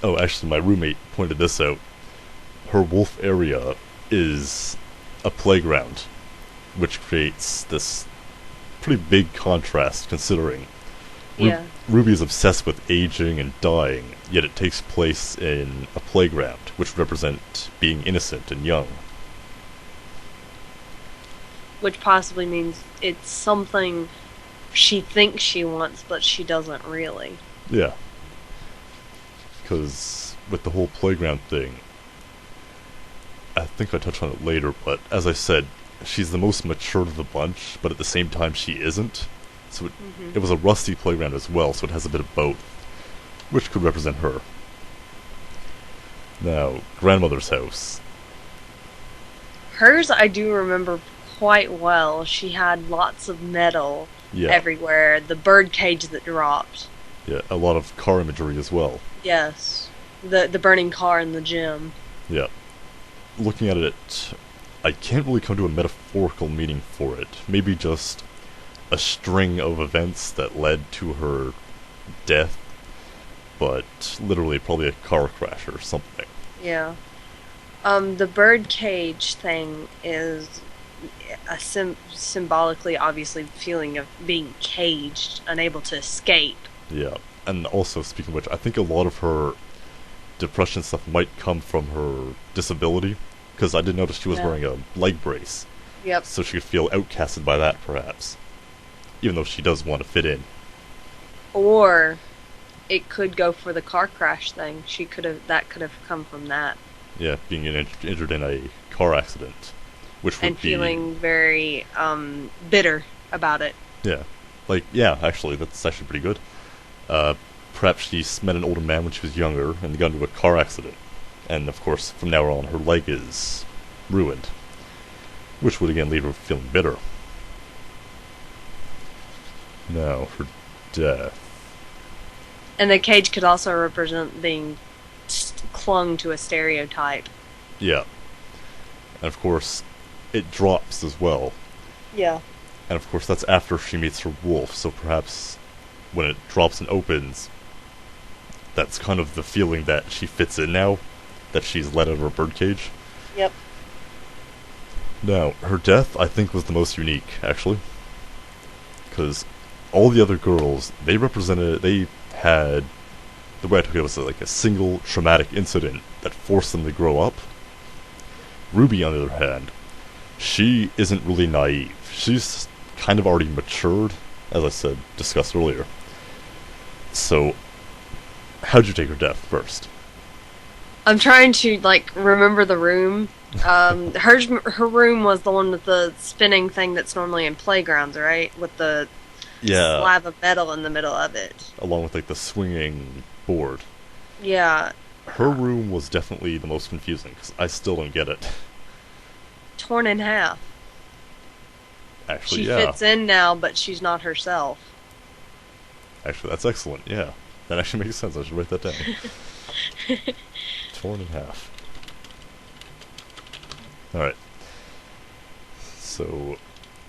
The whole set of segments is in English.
Oh, actually, my roommate pointed this out. Her wolf area is a playground, which creates this pretty big contrast considering Yeah. Ruby is obsessed with aging and dying, yet it takes place in a playground, which would represent being innocent and young. Which possibly means it's something she thinks she wants, but she doesn't really. Yeah, because with the whole playground thing, I think I touched on it later, but as I said, she's the most mature of the bunch, but at the same time she isn't. So Hmm. it was a rusty playground as well, so it has a bit of both, which could represent her. Now, grandmother's house. Hers, I do remember quite well. She had lots of metal Yeah, everywhere. The bird cage that dropped. yeah, a lot of car imagery as well. Yes. The burning car in the gym. Yeah, looking at it, I can't really come to a metaphorical meaning for it. Maybe just a string of events that led to her death, but literally probably a car crash or something. Yeah. The bird cage thing is a symbolically, obviously, feeling of being caged, unable to escape. Yeah, and also speaking of which, I think a lot of her depression stuff might come from her disability, because I did notice she was Yeah. wearing a leg brace, Yep. so she could feel outcasted by that, perhaps, even though she does want to fit in. Or it could go for the car crash thing. She could have that could have come from that. Yeah, being injured in a car accident, which And would be feeling very bitter about it. yeah, like yeah, actually that's actually pretty good. Uh, Perhaps she met an older man when she was younger and got into a car accident, and of course from now on her leg is ruined, which would again leave her feeling bitter. Now her death. And the cage could also represent being clung to a stereotype. Yeah, and of course it drops as well, Yeah. and of course that's after she meets her wolf. So perhaps when it drops and opens, that's kind of the feeling that she fits in now, that she's let out of her birdcage. Yep. Now, her death, I think, was the most unique, actually. Because all the other girls, they had, the way I took it was like a single traumatic incident that forced them to grow up. Ruby, on the other hand, she isn't really naive. She's kind of already matured, as I said, discussed earlier. So, how'd you take her death first? I'm trying to like remember the room. Her room was the one with the spinning thing that's normally in playgrounds, right? With the Yeah, slab of metal in the middle of it. along with like the swinging board. Yeah, Her room was definitely the most confusing, because I still don't get it. torn in half. Actually, She yeah. fits in now, but she's not herself. Actually, that's excellent. Yeah, that actually makes sense. I should write that down. Torn in half. All right. So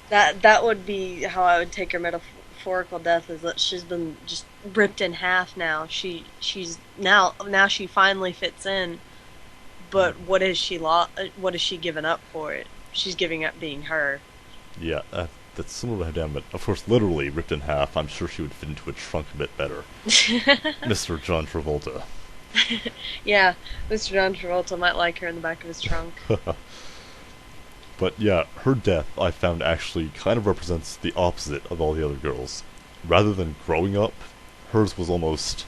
That would be how I would take her metaphorical death. Is that she's been just ripped in half now. She's now she finally fits in. But what is she What is she giving up for it? She's giving up being her. yeah, that's similar to what I have down, but of course, literally ripped in half. I'm sure she would fit into a trunk a bit better. Mr. John Travolta. Yeah, Mr. John Travolta might like her in the back of his trunk. But yeah, her death I found actually kind of represents the opposite of all the other girls. Rather than growing up, hers was almost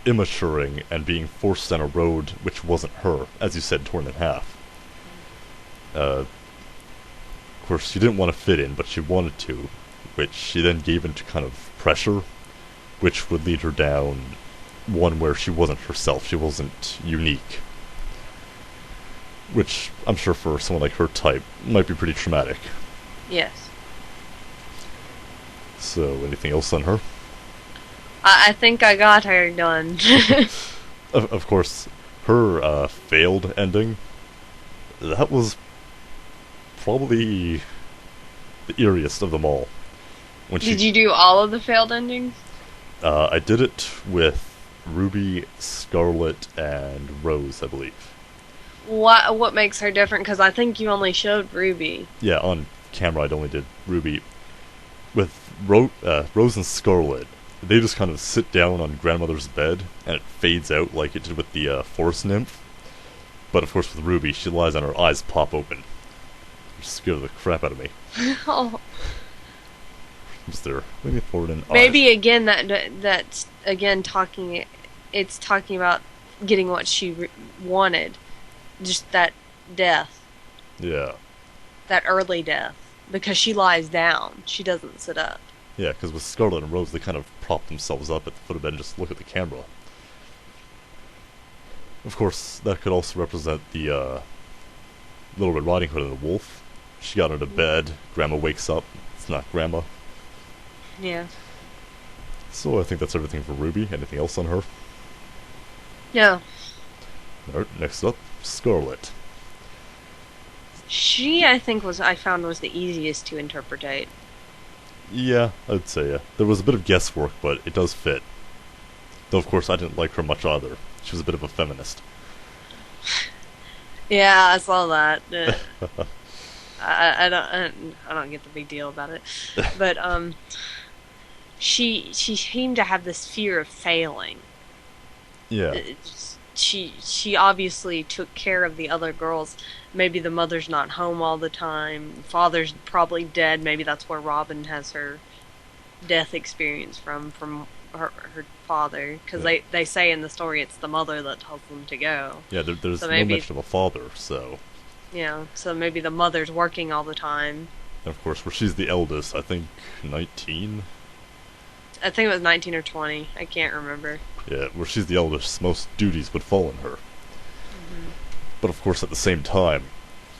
immaturing and being forced down a road which wasn't her, as you said, torn in half. Of course, she didn't want to fit in, but she wanted to, which she then gave into kind of pressure, which would lead her down one where she wasn't herself, she wasn't unique. Which I'm sure for someone like her type might be pretty traumatic. Yes. So, anything else on her? I think I got her done. Of course, her failed ending, that was probably the eeriest of them all. When Did she, you do all of the failed endings? I did it with Ruby, Scarlet, and Rose, I believe. What makes her different? Because I think you only showed Ruby. Yeah, on camera I'd only did Ruby. With Rose and Scarlet, they just kind of sit down on grandmother's bed, and it fades out like it did with the forest nymph. But of course with Ruby, she lies and her eyes pop open. Which scared the crap out of me. Oh, Just there, leaning forward and maybe eyes. again that's again talking. It's talking about getting what she wanted, just that death, Yeah. that early death, because she lies down. She doesn't sit up. Yeah, because with Scarlet and Rose, they kind of prop themselves up at the foot of bed and just look at the camera. Of course, that could also represent the Little Red Riding Hood and the wolf. She got into bed, Grandma wakes up, it's not Grandma. Yeah. So I think that's everything for Ruby. Anything else on her? No. Alright, next up, Scarlet. She, I think, I found was the easiest to interpretate. Yeah, I'd say yeah. There was a bit of guesswork, but it does fit. Though of course I didn't like her much either. She was a bit of a feminist. Yeah, I saw that. I don't get the big deal about it, but she seemed to have this fear of failing. Yeah, She obviously took care of the other girls. Maybe the mother's not home all the time. Father's probably dead. Maybe that's where Robin has her death experience from her father. Because yeah, they say in the story it's the mother that tells them to go. yeah. There's So no maybe, mention of a father, so. so maybe the mother's working all the time. And of course, where she's the eldest, I think 19. I think it was 19 or 20. I can't remember. Yeah, where she's the eldest, most duties would fall on her. But of course, at the same time,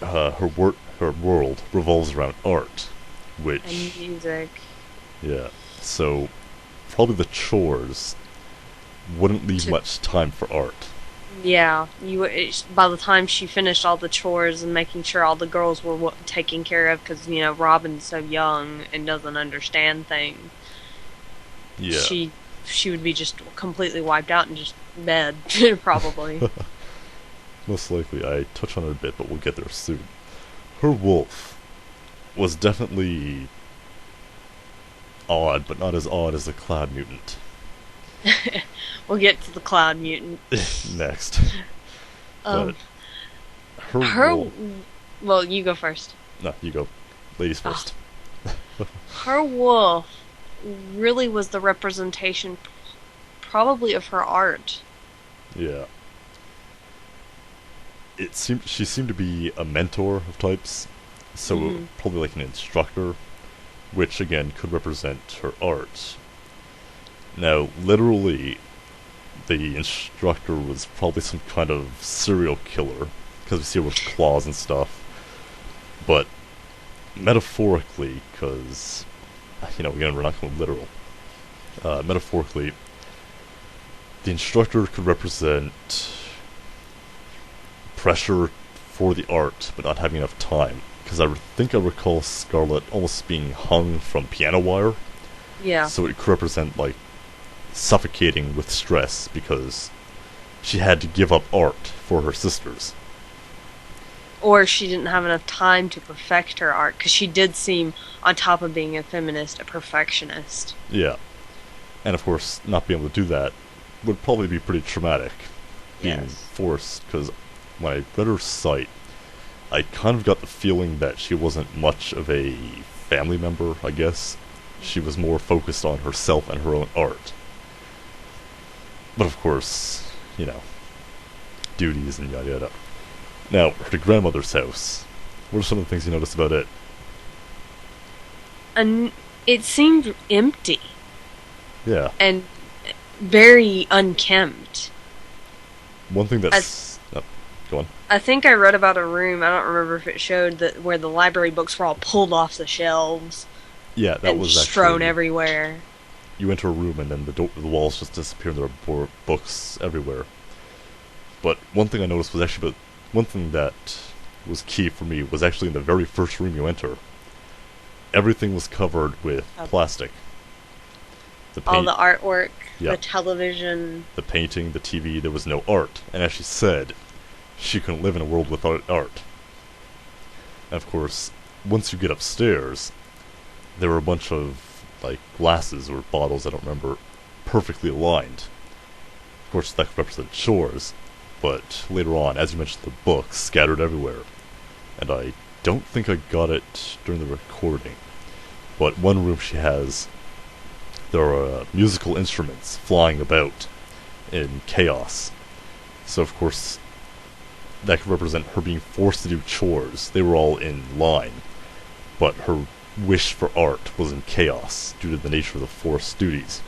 her world revolves around art, And which, music. yeah. So probably the chores wouldn't leave To much time for art. Yeah, by the time she finished all the chores and making sure all the girls were taken care of, because Robin's so young and doesn't understand things, Yeah, she would be just completely wiped out and just dead, probably. most likely. I touch on it a bit, but we'll get there soon. Her wolf was definitely odd, but not as odd as the Cloud Mutant. We'll get to the Cloud Mutant. Next. Um, But her her, wolf. well, you go first. No, you go. Ladies Ah, first. her wolf really was the representation, probably, of her art. Yeah. She seemed to be a mentor of types, so Hmm. probably like an instructor, which again could represent her art. Now, literally, the instructor was probably some kind of serial killer, because we see her with claws and stuff. But metaphorically, because again, we're not going literal. Metaphorically, the instructor could represent pressure for the art, but not having enough time. Because think I recall Scarlet almost being hung from piano wire, Yeah. so it could represent like suffocating with stress because she had to give up art for her sisters. Or she didn't have enough time to perfect her art, because she did seem, on top of being a feminist, a perfectionist. Yeah, and of course, not being able to do that would probably be pretty traumatic. Being Yes. forced, because when I read her site, I kind of got the feeling that she wasn't much of a family member, I guess. She was more focused on herself and her own art. But of course, duties and yada yada. Now, her grandmother's house. What are some of the things you noticed about it? And it seemed empty Yeah. and very unkempt. One thing I, that's... Oh, go on. I think I read about a room, I don't remember if it showed that where the library books were all pulled off the shelves Yeah, that and was strewn actually... everywhere. You enter a room and then the walls just disappear and there are books everywhere. But one thing I noticed was actually... One thing that was key for me was actually in the very first room you enter. Everything was covered with Oh. plastic. The All paint... the artwork. Yeah, The television. the painting, the TV, there was no art. And as she said, she couldn't live in a world without art. And of course, once you get upstairs, there were a bunch of, like, glasses or bottles, I don't remember, perfectly aligned. Of course, that could represent chores, but later on, as you mentioned, the books scattered everywhere. And I don't think I got it during the recording, but one room she has, there are musical instruments flying about in chaos. So, of course, that could represent her being forced to do chores. They were all in line, but her wish for art was in chaos due to the nature of the forced duties.